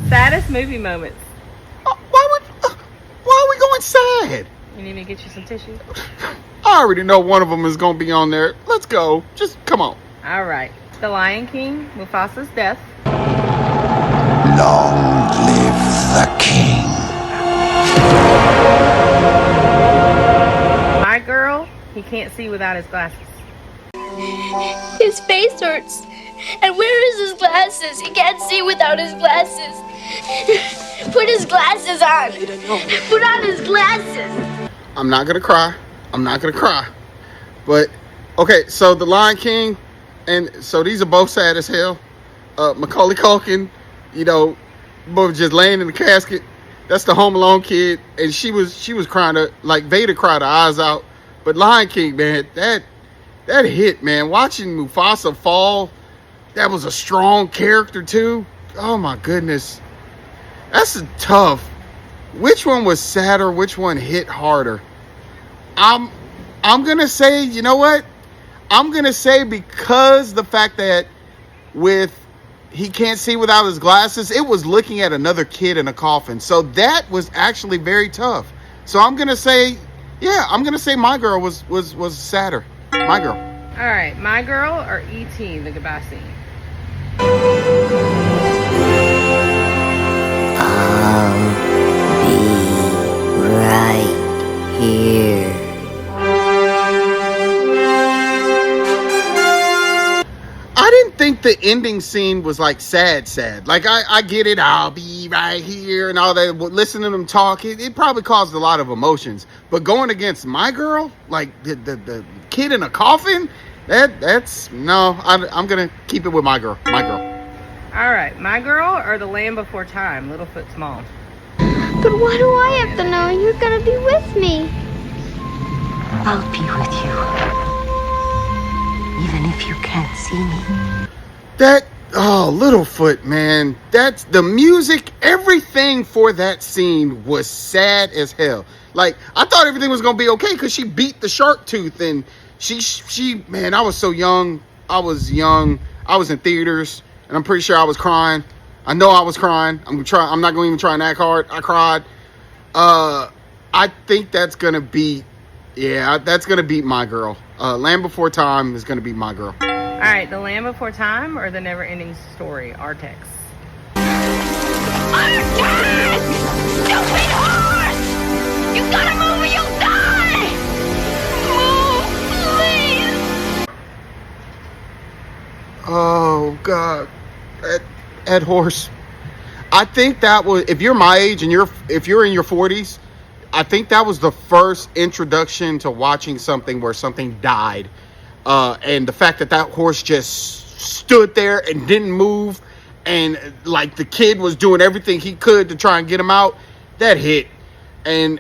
Saddest movie moments. Why are we going sad? You need me to get you some tissue? I already know one of them is going to be on there. Let's go. Just come on. All right. The Lion King, Mufasa's death. Long live the king. My girl, he can't see without his glasses. His face hurts. And where is his glasses? He can't see without his glasses. Put his glasses on. Put on his glasses. I'm not going to cry. But, okay, so The Lion King, and so these are both sad as hell. Macaulay Culkin, both just laying in the casket. That's the Home Alone kid, and she was crying like Vader cried her eyes out. But Lion King, man, that hit, man. Watching Mufasa fall, that was a strong character too. Oh my goodness, that's tough. Which one was sadder? Which one hit harder? I'm gonna say, you know what? I'm gonna say because the fact that he can't see without his glasses, it was looking at another kid in a coffin. So that was actually very tough. So I'm gonna say, My Girl was sadder. My Girl. All right, My Girl or E.T., the goodbye scene? I'll be right here. I didn't think the ending scene was like sad. Like I get it, I'll be right here and all that. Listening to them talk, it probably caused a lot of emotions. But going against My Girl, like the kid in a coffin, that's no. I'm gonna keep it with My Girl. My Girl. All right, My Girl or The Land Before Time, Littlefoot Small? But why do I have to know? You're gonna be with me. I'll be with you. Even if you can't see me. Littlefoot, man. That's the music, everything for that scene was sad as hell. Like, I thought everything was gonna be okay because she beat the shark tooth and she man, I was so young. I was in theaters and I'm pretty sure I was crying. I know I was crying. I'm not gonna even try and act hard. I cried. I think that's gonna beat My Girl. Land Before Time is gonna be My Girl. All right, The Land Before Time or The NeverEnding Story, Artex? Artex! Stupid horse! You gotta move or you'll die! Move, please! Oh God, that horse. I think that was, if you're my age and if you're in your 40s, I think that was the first introduction to watching something where something died. And the fact that horse just stood there and didn't move, and like the kid was doing everything he could to try and get him out, that hit. And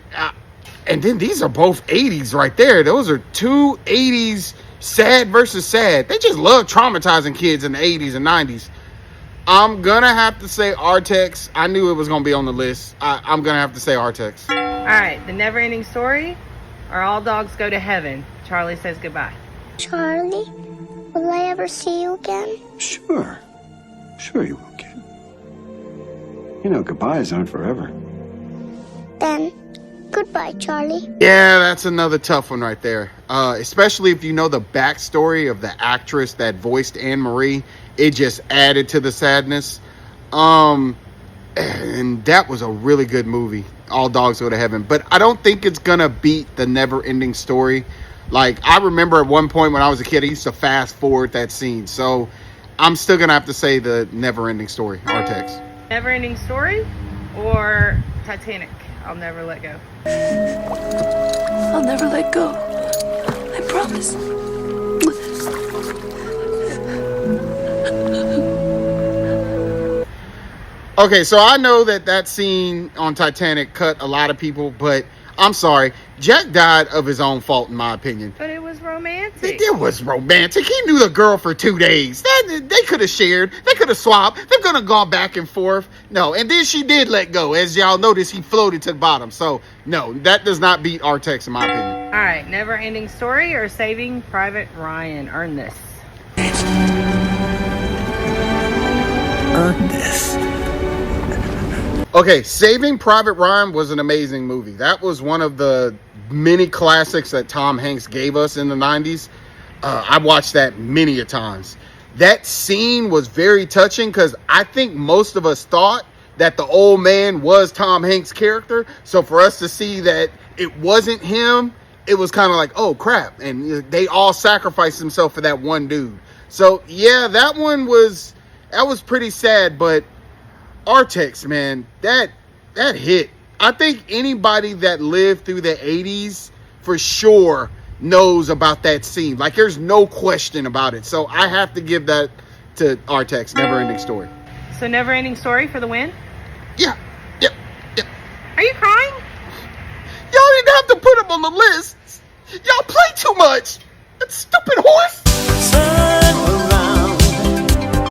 then these are both 80s right there. Those are two 80s, sad versus sad. They just love traumatizing kids in the 80s and 90s. I'm gonna have to say Artex. I knew it was gonna be on the list. I'm gonna have to say Artex. All right, The NeverEnding Story or All Dogs Go to Heaven, Charlie Says Goodbye? Charlie, will I ever see you again? Sure you will, kid. You know, goodbyes aren't forever. Then, goodbye, Charlie. Yeah, that's another tough one right there. Especially if you know the backstory of the actress that voiced Anne-Marie. It just added to the sadness. And that was a really good movie, All Dogs Go to Heaven. But I don't think it's going to beat The NeverEnding Story. Like, I remember at one point when I was a kid, I used to fast forward that scene. So I'm still going to have to say The NeverEnding Story, Artex. NeverEnding Story or Titanic, I'll Never Let Go? I'll never let go. I promise. Okay, so I know that scene on Titanic cut a lot of people, but I'm sorry. Jack died of his own fault, in my opinion. But it was romantic. It was romantic. He knew the girl for 2 days. They could have shared. They could have swapped. They're going to go back and forth. No, and then she did let go. As y'all notice, he floated to the bottom. So, no, that does not beat Artex, in my opinion. All right, NeverEnding Story or Saving Private Ryan? Earn this. Earn this. Okay, Saving Private Ryan was an amazing movie. That was one of the many classics that Tom Hanks gave us in the 90s. I watched that many a times. That scene was very touching because I think most of us thought that the old man was Tom Hanks' character. So for us to see that it wasn't him, it was kind of like, oh crap. And they all sacrificed themselves for that one dude. So yeah, that was pretty sad, but Artex, man, that hit. I think anybody that lived through the 80s for sure knows about that scene. Like, there's no question about it. So I have to give that to Artex, NeverEnding Story. So NeverEnding Story for the win? Yeah. Yep. Are you crying? Y'all didn't have to put him on the list. Y'all play too much. That stupid horse.